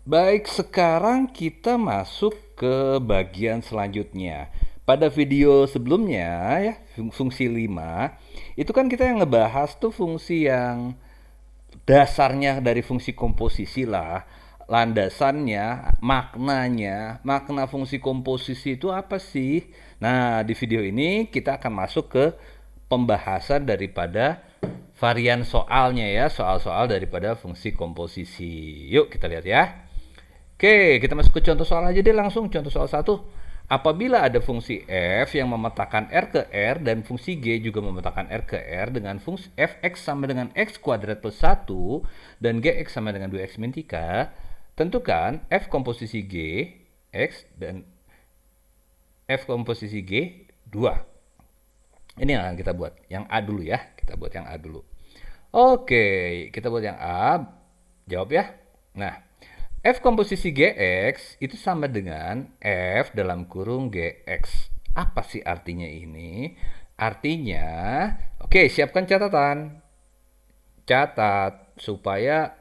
Baik, sekarang kita masuk ke bagian selanjutnya. Pada video sebelumnya ya, fungsi 5 itu kan kita yang ngebahas tuh fungsi yang dasarnya dari fungsi komposisi lah, landasannya, maknanya, makna fungsi komposisi itu apa sih? Nah, di video ini kita akan masuk ke pembahasan daripada varian soalnya ya, soal-soal daripada fungsi komposisi. Yuk kita lihat ya. Oke, kita masuk ke contoh soal aja deh langsung. Contoh soal satu. Apabila ada fungsi f yang memetakan r ke r dan fungsi g juga memetakan r ke r dengan fungsi fx sama dengan x kuadrat plus 1 dan gx sama dengan 2x min 3, tentukan f komposisi g, x, dan f komposisi g 2. Ini yang akan kita buat. Yang A dulu ya. Kita buat yang A dulu. Oke, kita buat yang A. Jawab ya. Nah, f komposisi Gx itu sama dengan f dalam kurung Gx. Apa sih artinya ini? Artinya, oke, siapkan catatan. Catat supaya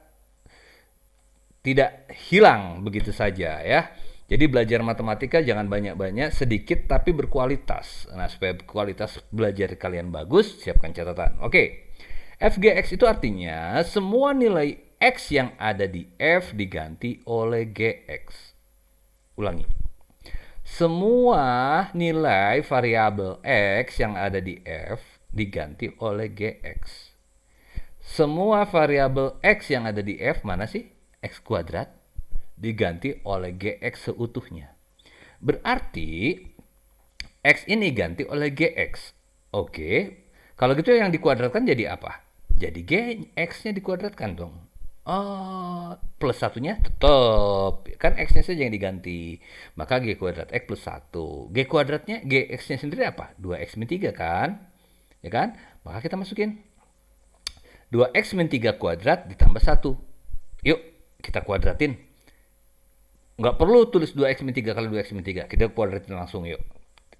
tidak hilang begitu saja ya. Jadi belajar matematika jangan banyak-banyak, sedikit tapi berkualitas. Nah, supaya kualitas belajar kalian bagus, siapkan catatan. Oke. Fgx itu artinya semua nilai x yang ada di f diganti oleh gx. Ulangi. Semua nilai variabel x yang ada di f diganti oleh gx. Semua variabel x yang ada di f mana sih? X kuadrat diganti oleh gx seutuhnya. Berarti x ini ganti oleh gx. Oke. Kalau gitu yang dikuadratkan jadi apa? Jadi gx-nya dikuadratkan dong. Oh, plus satunya tetap. Kan x-nya saja yang diganti. Maka g kuadrat x plus 1. G kuadratnya, gx-nya sendiri apa? 2x min 3 kan? Ya kan? Maka kita masukin 2x min 3 kuadrat ditambah 1. Yuk, kita kuadratin. Nggak perlu tulis 2x min 3 kali 2x min 3. Kita kuadratin langsung yuk.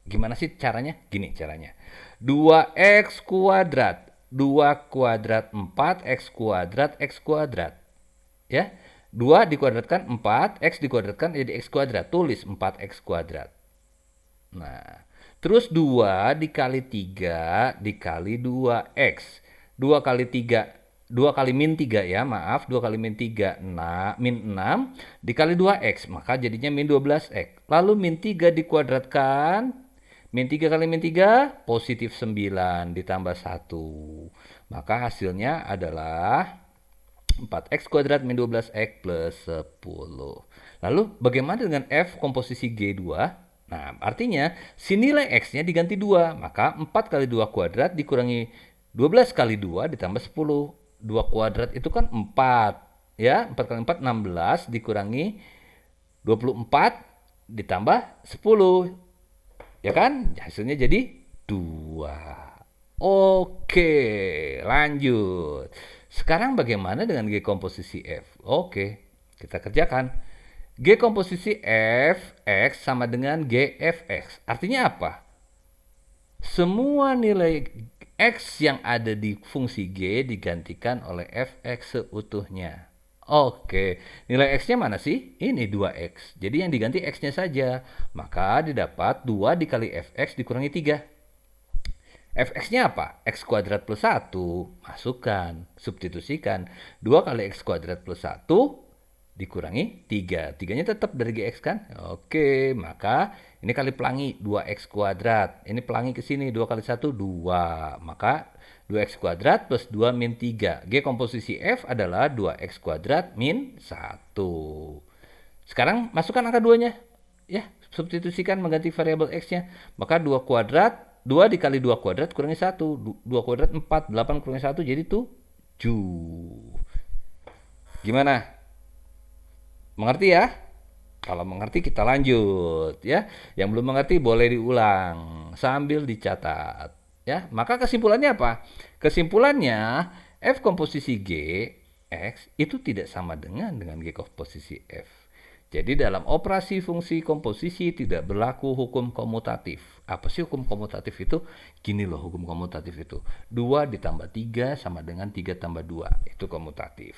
Gimana sih caranya? Gini caranya. 2x kuadrat. 2 kuadrat 4x kuadrat x kuadrat. Ya. 2 dikuadratkan 4, x dikuadratkan jadi x kuadrat. Tulis 4x kuadrat. Nah, terus 2 dikali 3 dikali 2x. 2 kali 3, 2 kali min 3 ya, maaf. 2 kali min 3, min 6 dikali 2x. Maka jadinya min 12x. Lalu min 3 dikuadratkan. Min 3 kali min 3, positif 9 ditambah 1. Maka hasilnya adalah 4x kuadrat min 12x plus 10. Lalu bagaimana dengan f komposisi G2? Nah, artinya si nilai x-nya diganti 2. Maka 4 kali 2 kuadrat dikurangi 12 kali 2 ditambah 10. 2 kuadrat itu kan 4. Ya, 4 kali 4, 16 dikurangi 24 ditambah 10. Ya kan? Hasilnya jadi 2. Oke, lanjut. Sekarang bagaimana dengan G komposisi F? Oke, kita kerjakan. G komposisi F, X sama dengan GFX. Artinya apa? Semua nilai X yang ada di fungsi G digantikan oleh Fx seutuhnya. Oke, nilai X-nya mana sih? Ini 2X. Jadi yang diganti X-nya saja. Maka didapat 2 dikali Fx dikurangi 3. Fx-nya apa? X kuadrat plus 1. Masukkan, substitusikan. 2 kali X kuadrat plus 1 dikurangi 3. 3-nya tetap dari Gx kan? Oke, maka ini kali pelangi 2X kuadrat. Ini pelangi ke sini 2 kali 1, 2. Maka 2X kuadrat plus 2 min 3. G komposisi F adalah 2X kuadrat min 1. Sekarang masukkan angka 2-nya. Ya, substitusikan mengganti variabel X-nya. Maka 2 kuadrat, 2 dikali 2 kuadrat kurangi 1. 2 kuadrat 4, 8 kurangi 1 jadi 7. Gimana? Mengerti ya? Kalau mengerti kita lanjut ya. Yang belum mengerti boleh diulang sambil dicatat ya. Maka kesimpulannya apa? Kesimpulannya F komposisi G X itu tidak sama dengan G komposisi F. Jadi dalam operasi fungsi komposisi tidak berlaku hukum komutatif. Apa sih hukum komutatif itu? Gini loh hukum komutatif itu. 2 ditambah 3 sama dengan 3 tambah 2. Itu komutatif.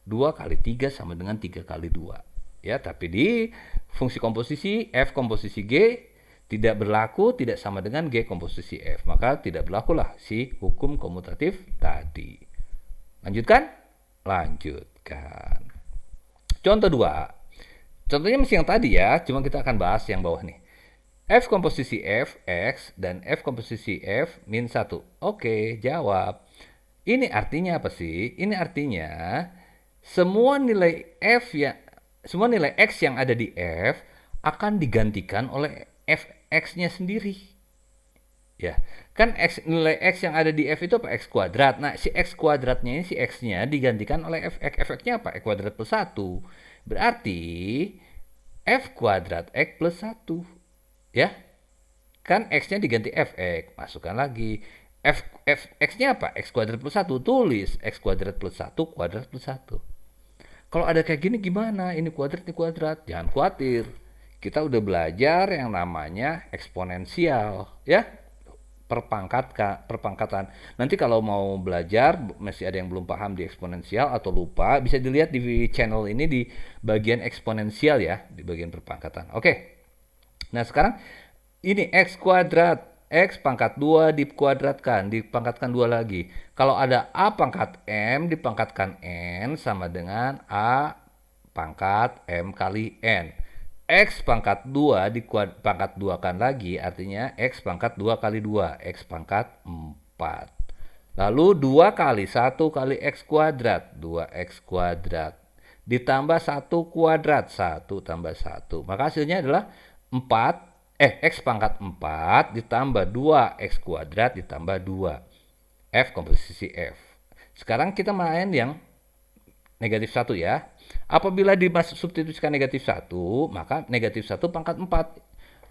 2 kali 3 sama dengan 3 kali 2. Ya, tapi di fungsi komposisi F komposisi G tidak berlaku, tidak sama dengan G komposisi F. Maka tidak berlakulah si hukum komutatif tadi. Lanjutkan? Lanjutkan. Contoh 2. Contohnya masih yang tadi ya, cuma kita akan bahas yang bawah nih. F komposisi F, X, dan F komposisi F min 1. Oke, jawab. Ini artinya apa sih? Ini artinya semua nilai semua nilai X yang ada di F akan digantikan oleh Fx-nya sendiri. Ya, kan nilai X yang ada di F itu apa? X kuadrat. Nah, si X kuadratnya ini, si X-nya digantikan oleh Fx. Fx-nya apa? X kuadrat plus 1. Berarti F kuadrat X plus 1. Ya, kan X-nya diganti Fx. Masukkan lagi. Fx-nya apa? X kuadrat plus 1. Tulis X kuadrat plus 1 kuadrat plus 1. Kalau ada kayak gini gimana? Ini kuadrat. Jangan khawatir. Kita udah belajar yang namanya eksponensial. Ya, perpangkatan. Nanti kalau mau belajar masih ada yang belum paham di eksponensial atau lupa, bisa dilihat di channel ini di bagian eksponensial ya, di bagian perpangkatan. Oke. Nah, sekarang ini X kuadrat, X pangkat 2 dipangkatkan 2 lagi. Kalau ada A pangkat M dipangkatkan N sama dengan A pangkat M kali N. X pangkat 2 dipangkat 2 kan lagi, artinya X pangkat 2 kali 2, X pangkat 4. Lalu 2 kali 1 kali X kuadrat, 2X kuadrat. Ditambah 1 kuadrat, 1 tambah 1. Maka hasilnya adalah X pangkat 4 ditambah 2X kuadrat ditambah 2. F komposisi F. Sekarang kita main yang negatif 1 ya. Apabila disubstitusikan negatif 1, maka negatif 1 pangkat 4.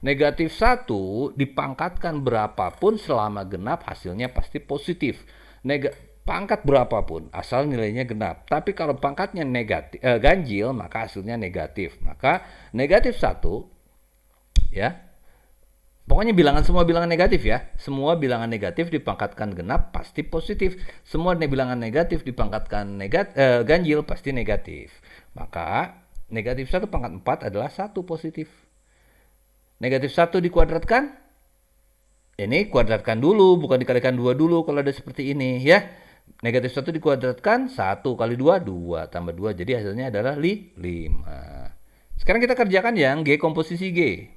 Negatif 1 dipangkatkan berapapun selama genap hasilnya pasti positif. Pangkat berapapun asal nilainya genap. Tapi kalau pangkatnya ganjil maka hasilnya negatif. Maka negatif 1 ya. Pokoknya semua bilangan negatif ya. Semua bilangan negatif dipangkatkan genap pasti positif. Semua bilangan negatif dipangkatkan ganjil pasti negatif. Maka negatif 1 pangkat 4 adalah 1 positif. Negatif 1 dikuadratkan. Ini kuadratkan dulu, bukan dikalikan 2 dulu kalau ada seperti ini ya. Negatif 1 dikuadratkan, 1 kali 2, 2 tambah 2. Jadi hasilnya adalah 5. Sekarang kita kerjakan yang G komposisi G.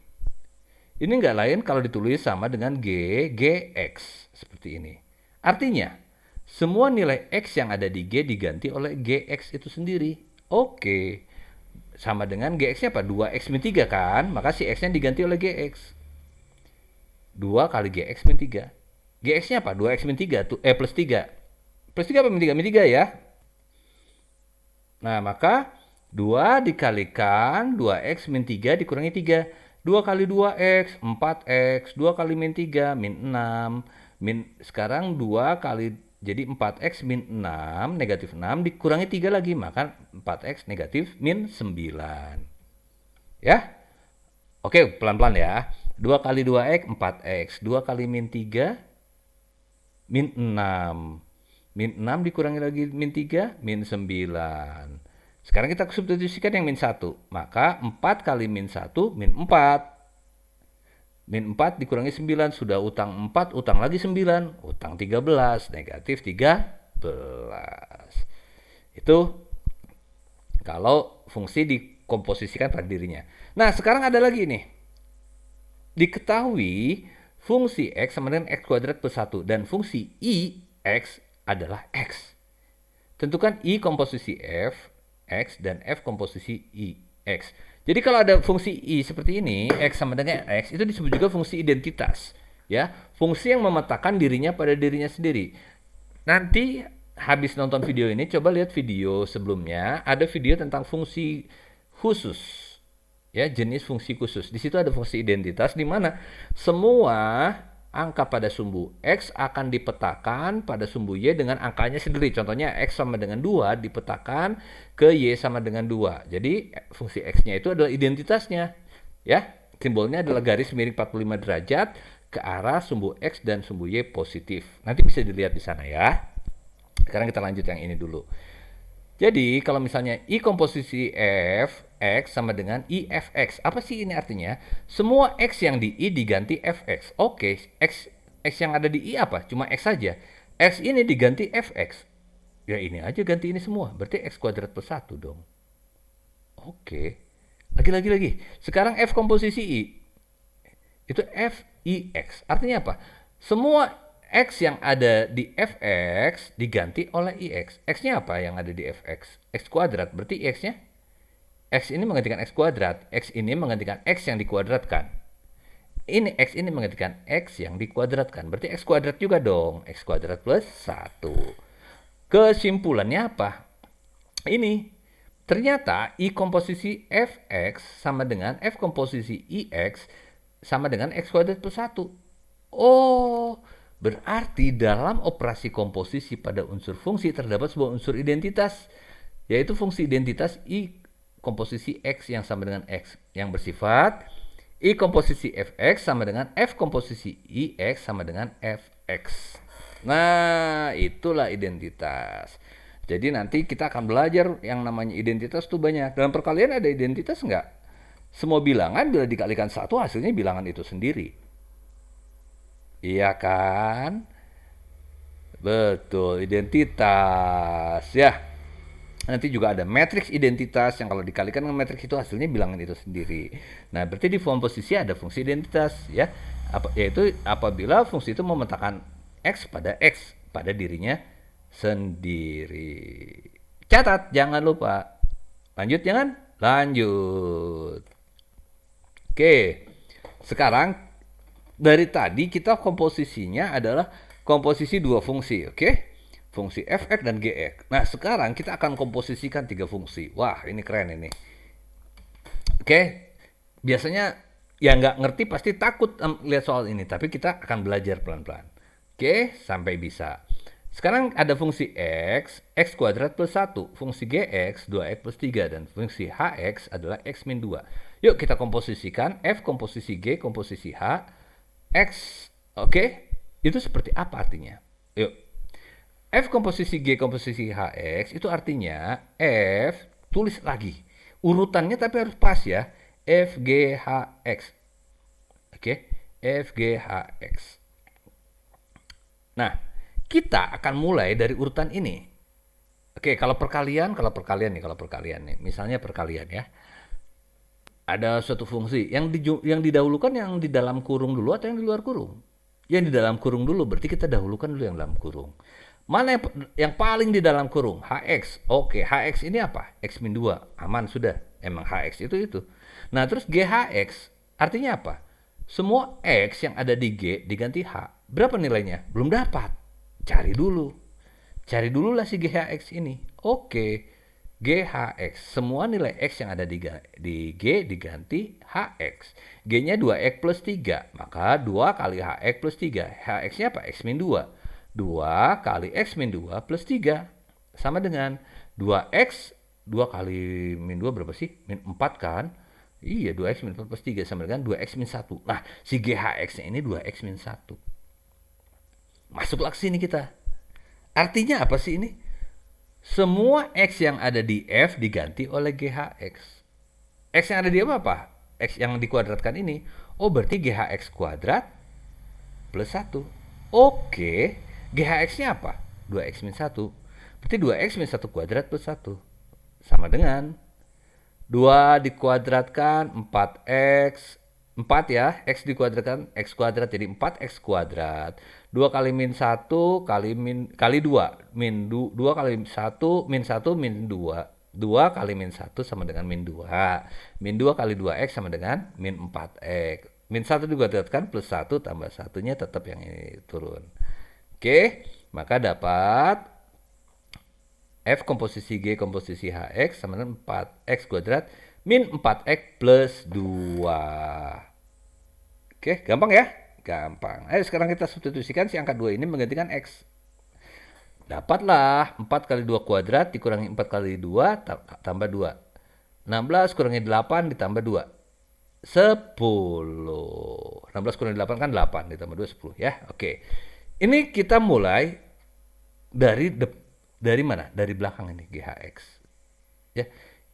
Ini nggak lain kalau ditulis sama dengan Gx. Seperti ini. Artinya, semua nilai X yang ada di G diganti oleh Gx itu sendiri. Oke. Sama dengan Gx-nya apa? 2X min 3 kan? Maka si X-nya diganti oleh Gx. 2 kali Gx min 3. Gx-nya apa? 2X min 3. Plus 3. Plus 3 apa min 3? Min 3 ya. Nah, maka 2 dikalikan 2X min 3 dikurangi 3. 2 kali 2X, 4X, 2 kali min 3, min 6. Sekarang 2 kali, jadi 4X min 6, negatif 6, dikurangi 3 lagi, maka 4X negatif min 9. Ya? Oke, pelan-pelan ya. 2 kali 2X, 4X. 2 kali min 3, min 6. Min 6 dikurangi lagi min 3, min 9. Sekarang kita substitusikan yang min 1. Maka 4 kali min 1, min 4. Min 4 dikurangi 9. Sudah utang 4, utang lagi 9. Utang 13, negatif 13. Itu kalau fungsi dikomposisikan pada dirinya. Nah, sekarang ada lagi nih. Diketahui fungsi X sama dengan X kuadrat plus 1. Dan fungsi I X adalah X. Tentukan I komposisi F X dan F komposisi I X. Jadi kalau ada fungsi I seperti ini, X sama dengan X, itu disebut juga fungsi identitas. Ya, fungsi yang memetakan dirinya pada dirinya sendiri. Nanti habis nonton video ini, coba lihat video sebelumnya. Ada video tentang fungsi khusus. Ya, jenis fungsi khusus. Di situ ada fungsi identitas di mana semua angka pada sumbu X akan dipetakan pada sumbu Y dengan angkanya sendiri. Contohnya X sama dengan 2 dipetakan ke Y sama dengan 2. Jadi fungsi X-nya itu adalah identitasnya. Ya, simbolnya adalah garis miring 45 derajat ke arah sumbu X dan sumbu Y positif. Nanti bisa dilihat di sana ya. Sekarang kita lanjut yang ini dulu. Jadi kalau misalnya I komposisi F X sama dengan I Fx. Apa sih ini artinya? Semua X yang di I diganti Fx. Oke, X yang ada di I apa? Cuma X saja. X ini diganti Fx. Ya ini aja ganti ini semua. Berarti X kuadrat plus 1 dong. Oke. Lagi. Sekarang F komposisi I. Itu Fix. Artinya apa? Semua X yang ada di Fx diganti oleh Ix. X-nya apa yang ada di Fx? X kuadrat. Berarti X-nya? X ini menggantikan X kuadrat. X ini menggantikan X yang dikuadratkan. Ini X ini menggantikan X yang dikuadratkan. Berarti X kuadrat juga dong. X kuadrat plus 1. Kesimpulannya apa? Ini. Ternyata I komposisi Fx sama dengan F komposisi Ix sama dengan X kuadrat plus 1. Oh, berarti dalam operasi komposisi pada unsur fungsi terdapat sebuah unsur identitas, yaitu fungsi identitas I komposisi X yang sama dengan X, yang bersifat I komposisi Fx sama dengan F komposisi Ix sama dengan Fx. Nah, itulah identitas. Jadi nanti kita akan belajar yang namanya identitas tuh banyak. Dalam perkalian ada identitas nggak? Semua bilangan bila dikalikan satu hasilnya bilangan itu sendiri. Iya kan? Betul, identitas ya. Nanti juga ada matriks identitas yang kalau dikalikan dengan matriks itu hasilnya bilangan itu sendiri. Nah, berarti di form posisi ada fungsi identitas ya. Yaitu apabila fungsi itu memetakan X pada dirinya sendiri. Catat, jangan lupa. Lanjut jangan? Lanjut. Oke. Sekarang dari tadi kita komposisinya adalah komposisi dua fungsi, oke? Fungsi Fx dan Gx. Nah, sekarang kita akan komposisikan tiga fungsi. Wah, ini keren ini. Oke. Biasanya yang nggak ngerti pasti takut lihat soal ini, tapi kita akan belajar pelan-pelan. Oke, sampai bisa. Sekarang ada fungsi X kuadrat plus 1. Fungsi Gx, 2X plus 3. Dan fungsi Hx adalah X min 2. Yuk kita komposisikan F komposisi G komposisi H. X, oke? Itu seperti apa artinya? Yuk. F komposisi G komposisi Hx itu artinya F, tulis lagi. Urutannya tapi harus pas ya. F, G, H, X. Oke? F, G, H, X. Nah, kita akan mulai dari urutan ini. Oke, kalau perkalian nih. Misalnya perkalian ya. Ada suatu fungsi yang didahulukan yang di dalam kurung dulu atau yang di luar kurung? Yang di dalam kurung dulu, berarti kita dahulukan dulu yang dalam kurung. Mana yang paling di dalam kurung? Hx. Oke, Hx ini apa? X min 2. Aman sudah. Emang Hx itu. Nah, terus Ghx artinya apa? Semua X yang ada di G diganti H. Berapa nilainya? Belum dapat. Cari dulu lah si Ghx ini. Oke. Ghx, semua nilai X yang ada di G diganti Hx. G-nya 2X plus 3, maka 2 kali Hx plus 3. Hx-nya apa? X min 2. 2 kali X min 2 plus 3. Sama dengan 2X, 2 kali min 2 berapa sih? Min 4 kan? Iya, 2X min 4 plus 3 sama dengan 2X min 1. Nah, si Ghx-nya ini 2X min 1. Masuklah ke sini kita. Artinya apa sih ini? Semua X yang ada di F diganti oleh Ghx. X yang ada di apa? X yang dikuadratkan ini. Oh, berarti Ghx kuadrat plus 1. Oke. Ghx-nya apa? 2X min 1. Berarti 2X min 1 kuadrat plus 1. Sama dengan 2 dikuadratkan 4X. 4 ya, X dikuadratkan X kuadrat jadi 4X kuadrat. 2 kali min 1 kali 2. Min 2 kali 1 min 1 min 2. 2 kali min 1 sama dengan min 2. Min 2 kali 2X sama dengan min 4X. Min 1 dikuadratkan plus 1 tambah 1-nya tetap yang ini turun. Oke, maka dapat F komposisi G komposisi Hx sama dengan 4X kuadrat min 4X plus 2. Oke, gampang ya? Gampang. Ayo sekarang kita substitusikan si angka 2 ini menggantikan X. Dapatlah 4 kali 2 kuadrat dikurangi 4 kali 2 tambah 2. 16 kurangi 8 ditambah 2. 10. 16 kurangi 8 kan 8 ditambah 2 10 ya. Oke. Ini kita mulai dari Dari mana? Dari belakang ini, GHX. Ya,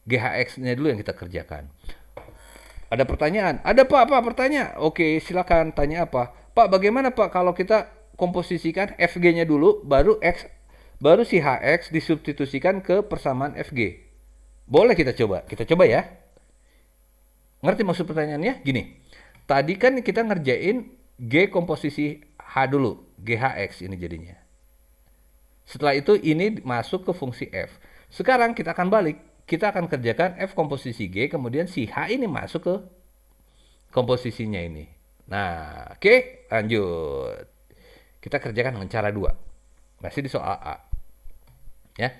GHX-nya dulu yang kita kerjakan. Ada pertanyaan? Ada Pak, pertanyaan? Oke, silakan tanya apa? Pak, bagaimana Pak kalau kita komposisikan FG-nya dulu, baru si HX disubstitusikan ke persamaan FG. Boleh kita coba ya. Ngerti maksud pertanyaannya? Gini, tadi kan kita ngerjain G komposisi H dulu, GHX ini jadinya. Setelah itu ini masuk ke fungsi F. Sekarang kita akan balik. Kita akan kerjakan F komposisi G, kemudian si H ini masuk ke komposisinya ini. Nah, oke, lanjut. Kita kerjakan dengan cara 2. Masih di soal A. Ya.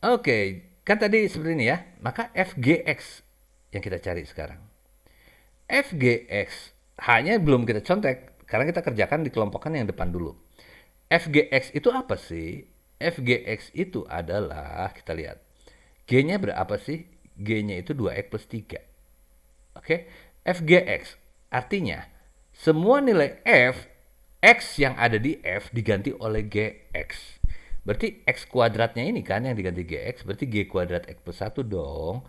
Oke, kan tadi seperti ini ya. Maka FGX yang kita cari sekarang. FGX hanya belum kita contek karena kita kerjakan dikelompokkan yang depan dulu. FGX itu apa sih? FGX itu adalah, kita lihat, G-nya berapa sih? G-nya itu 2X plus 3. Oke, FGX artinya semua nilai F, X yang ada di F diganti oleh GX. Berarti X kuadratnya ini kan yang diganti GX, berarti G kuadrat X plus 1 dong.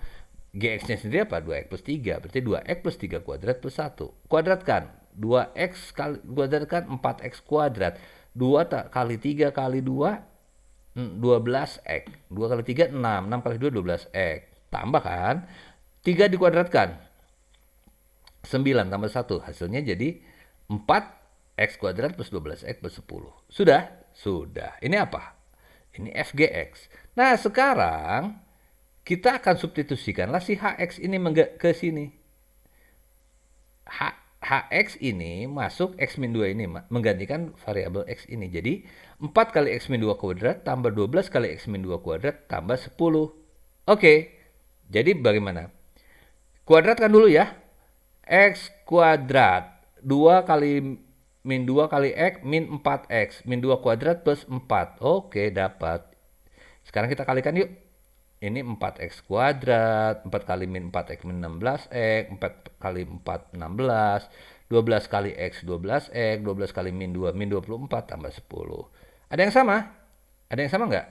GX-nya sendiri apa? 2X plus 3. Berarti 2X plus 3 kuadrat plus 1. Kuadratkan. 2X kali kuadratkan 4X kuadrat. 2 kali 3 kali 2, 12X. 2 kali 3, 6. 6 kali 2, 12X. Tambah kan? 3 dikuadratkan. 9 tambah 1. Hasilnya jadi 4X kuadrat plus 12X plus 10. Sudah? Sudah. Ini apa? Ini FGX. Nah, sekarang kita akan substitusikanlah si HX ini ke sini. HX ini masuk X min 2 ini menggantikan variabel X ini. Jadi 4 kali X min 2 kuadrat tambah 12 kali X min 2 kuadrat tambah 10. Oke, jadi bagaimana? Kuadratkan dulu ya. X kuadrat 2 kali min 2 kali X min 4X. Min 2 kuadrat plus 4. Oke, dapat. Sekarang kita kalikan yuk. Ini 4X kuadrat, 4 kali min 4X min 16X, 4 kali 4, 16, 12 kali X, 12X, 12 kali min 2, min 24, tambah 10. Ada yang sama? Ada yang sama nggak?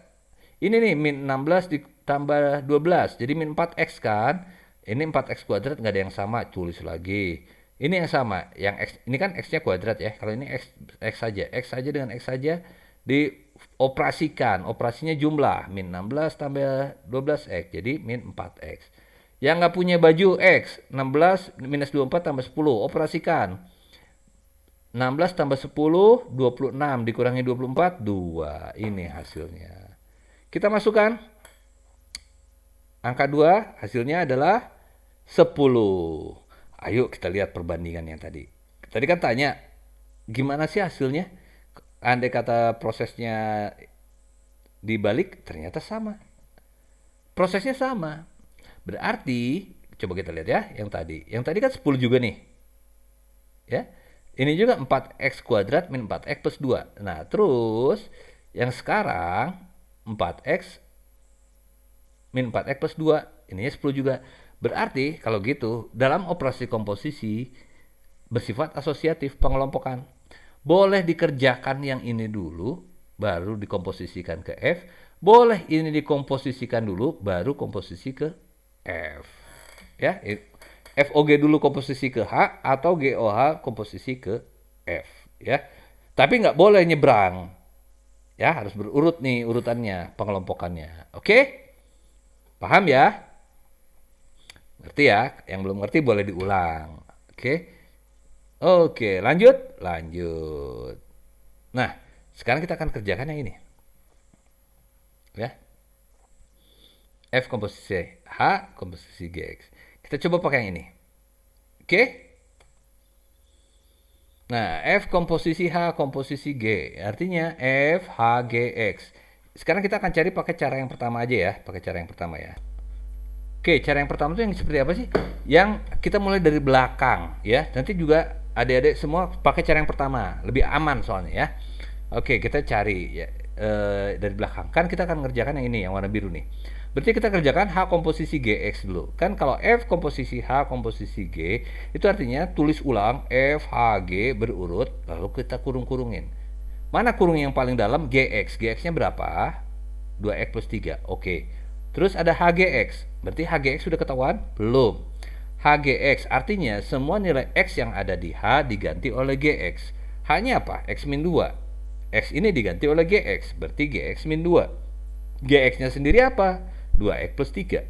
Ini nih, min 16 ditambah 12, jadi min 4X kan? Ini 4X kuadrat nggak ada yang sama, tulis lagi. Ini yang sama, yang X, ini kan X-nya kuadrat ya, kalau ini X saja dengan X saja, dioperasikan, operasinya jumlah min 16 tambah 12X jadi min 4X. Yang nggak punya baju X, 16 minus 24 tambah 10, operasikan 16 tambah 10, 26 dikurangi 24, 2. Ini hasilnya. Kita masukkan angka 2, hasilnya adalah 10. Ayo kita lihat perbandingan yang tadi. Tadi kan tanya gimana sih hasilnya? Andai kata prosesnya dibalik, ternyata sama. Prosesnya sama. Berarti, coba kita lihat ya, yang tadi. Yang tadi kan 10 juga nih. Ya. Ini juga 4X kuadrat min 4X plus 2. Nah, terus yang sekarang 4X min 4X plus 2. Ininya 10 juga. Berarti, kalau gitu, dalam operasi komposisi bersifat asosiatif pengelompokan. Boleh dikerjakan yang ini dulu, baru dikomposisikan ke F. Boleh ini dikomposisikan dulu, baru komposisi ke F. Ya, FOG dulu komposisi ke H, atau GOH komposisi ke F. Ya, tapi nggak boleh nyebrang. Ya, harus berurut nih urutannya, pengelompokannya. Oke? Paham ya? Ngerti ya? Yang belum ngerti boleh diulang. Oke? Oke, lanjut. Nah, sekarang kita akan kerjakan yang ini. Ya. F komposisi H, komposisi GX. Kita coba pakai yang ini. Oke? Nah, F komposisi H, komposisi G. Artinya F, H, G, X. Sekarang kita akan cari pakai cara yang pertama aja ya. Pakai cara yang pertama ya. Oke, cara yang pertama itu yang seperti apa sih? Yang kita mulai dari belakang ya. Nanti juga adik-adik semua pakai cara yang pertama, lebih aman soalnya ya. Oke, kita cari ya, dari belakang. Kan kita akan ngerjakan yang ini, yang warna biru nih. Berarti kita kerjakan H komposisi GX dulu. Kan kalau F komposisi H komposisi G, itu artinya tulis ulang F, H, G berurut, lalu kita kurung-kurungin. Mana kurung yang paling dalam? GX. GX-nya berapa? 2x plus 3. Oke. Terus ada HGX. Berarti HGX sudah ketahuan? Belum. HGX artinya semua nilai X yang ada di H diganti oleh GX. H-nya apa? X min 2. X ini diganti oleh GX. Berarti GX min 2. GX-nya sendiri apa? 2x plus 3.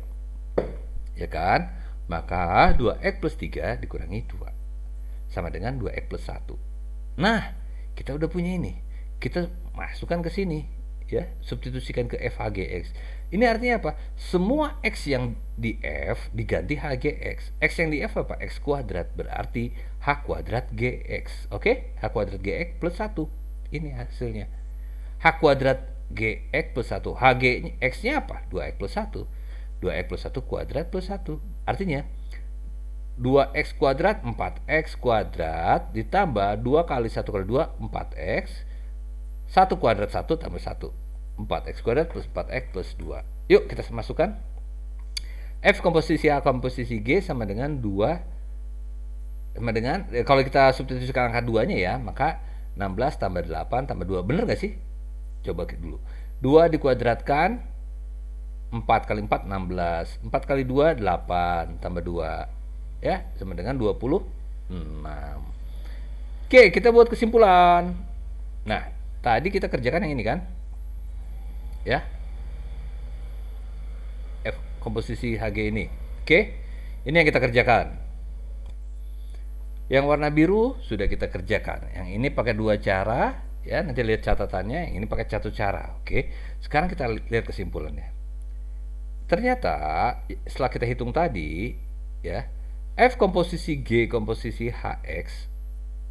Ya kan? Maka 2x plus 3 dikurangi 2. Sama dengan 2x plus 1. Nah, kita udah punya ini. Kita masukkan ke sini, ya, substitusikan ke FHGX. Ini artinya apa? Semua X yang di F diganti HGX. X yang di F apa? X kuadrat, berarti H kuadrat GX. Oke? H kuadrat GX plus 1. Ini hasilnya. H kuadrat GX plus 1. HGX-nya apa? 2X plus 1. 2X plus 1 kuadrat plus 1. Artinya 2x kuadrat 4x kuadrat ditambah 2 kali 1 kali 2 4x 1 kuadrat 1 tambah 1 4x kuadrat plus 4x plus 2. Yuk kita masukkan. F komposisi A komposisi G sama dengan 2 sama dengan kalau kita substitusikan angka 2 nya ya, maka 16 tambah 8 tambah 2. Bener gak sih? Coba dulu. 2 dikuadratkan 4 kali 4 16. 4 kali 2 8 tambah 2 ya sama dengan 26. Oke, kita buat kesimpulan. Nah, tadi kita kerjakan yang ini kan? Ya. F komposisi HG ini. Oke. Ini yang kita kerjakan. Yang warna biru sudah kita kerjakan. Yang ini pakai 2 cara, ya. Nanti lihat catatannya. Yang ini pakai 1 cara. Oke. Sekarang kita lihat kesimpulannya. Ternyata setelah kita hitung tadi, ya, F komposisi G komposisi HX,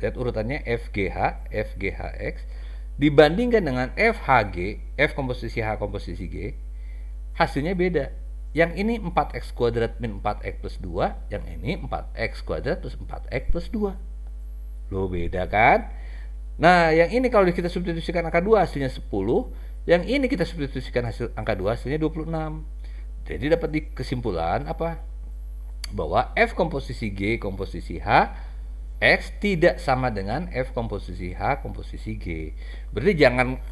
lihat urutannya FGH, FGHX dibandingkan dengan FHG, F komposisi H komposisi G, hasilnya beda. Yang ini 4x kuadrat min 4x plus 2, yang ini 4x kuadrat plus 4x plus 2. Loh, beda kan? Nah, yang ini kalau kita substitusikan angka 2 hasilnya 10, yang ini kita substitusikan hasil angka 2 hasilnya 26. Jadi dapat di kesimpulan apa? Bahwa F komposisi G komposisi H X tidak sama dengan F komposisi H komposisi G. Berarti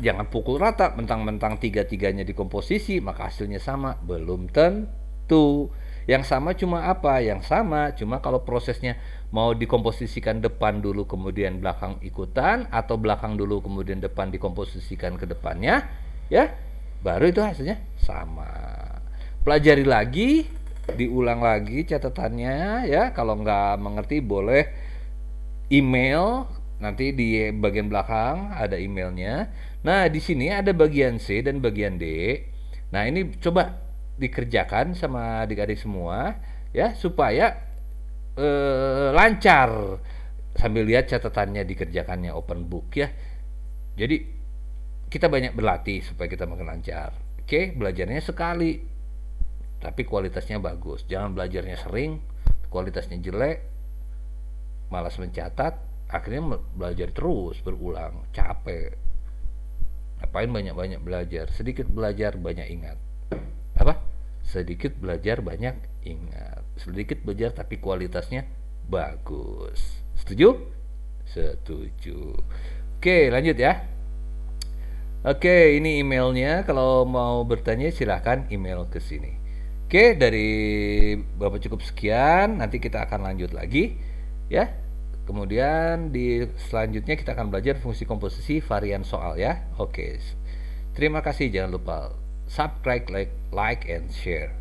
jangan pukul rata mentang-mentang tiga-tiganya dikomposisi maka hasilnya sama. Belum tentu. Yang sama cuma apa? Yang sama cuma kalau prosesnya mau dikomposisikan depan dulu kemudian belakang ikutan, atau belakang dulu kemudian depan dikomposisikan ke depannya, ya, baru itu hasilnya sama. Pelajari lagi, diulang lagi catatannya ya. Kalau nggak mengerti boleh email, nanti di bagian belakang ada emailnya. Nah, di sini ada bagian C dan bagian D. Nah, ini coba dikerjakan sama adik-adik semua ya, supaya lancar. Sambil lihat catatannya dikerjakannya open book ya. Jadi kita banyak berlatih supaya kita makin lancar. Oke, belajarnya sekali tapi kualitasnya bagus. Jangan belajarnya sering, kualitasnya jelek, malas mencatat, akhirnya belajar terus berulang, capek. Ngapain banyak-banyak belajar? Sedikit belajar banyak ingat. Apa? Sedikit belajar banyak ingat. Sedikit belajar tapi kualitasnya bagus. Setuju? Setuju. Oke, lanjut ya. Oke, ini emailnya. Kalau mau bertanya silahkan email ke sini. Oke, dari Bapak cukup sekian. Nanti kita akan lanjut lagi ya. Kemudian di selanjutnya kita akan belajar fungsi komposisi varian soal ya. Oke. Terima kasih, jangan lupa subscribe, like and share.